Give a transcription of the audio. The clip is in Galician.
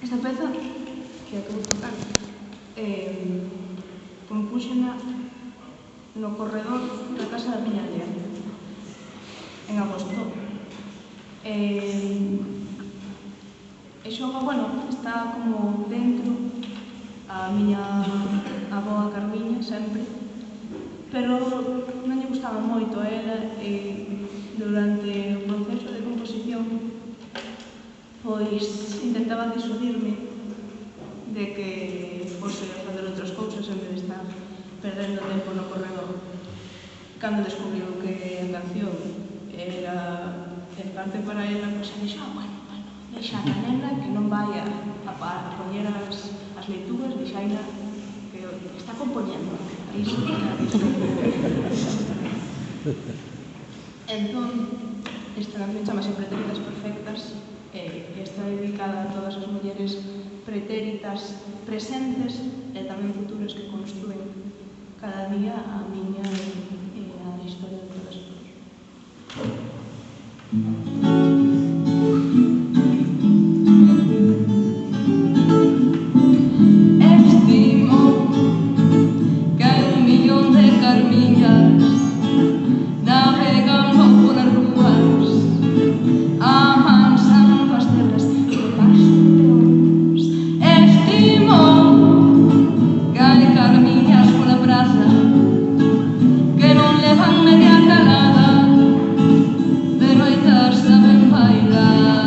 Esta peza, que acabo de tocar, compúxena no corredor da casa da miña aldea, en agosto. E xoga, bueno, está como dentro a miña avó a Carmiña, sempre, pero non lle gustaba moito a ela e durante o proceso de composición pois intentaba disuadirme de que fose a facer outras cousas en vez de estar perdendo tempo no corredor. Cando descubriu que a canción era en parte para ela, pois a dixo, bueno, deixa a nena que non vai a poñer as leituras, deixaina que está compoñendo. Aí sí que entón, esta canción chamase Pretéritas Perfectas e está dedicada a todas as mulleres pretéritas presentes e tamén futuras que construen cada día a miña e a historia de todas as media calada, de noitas saben bailar.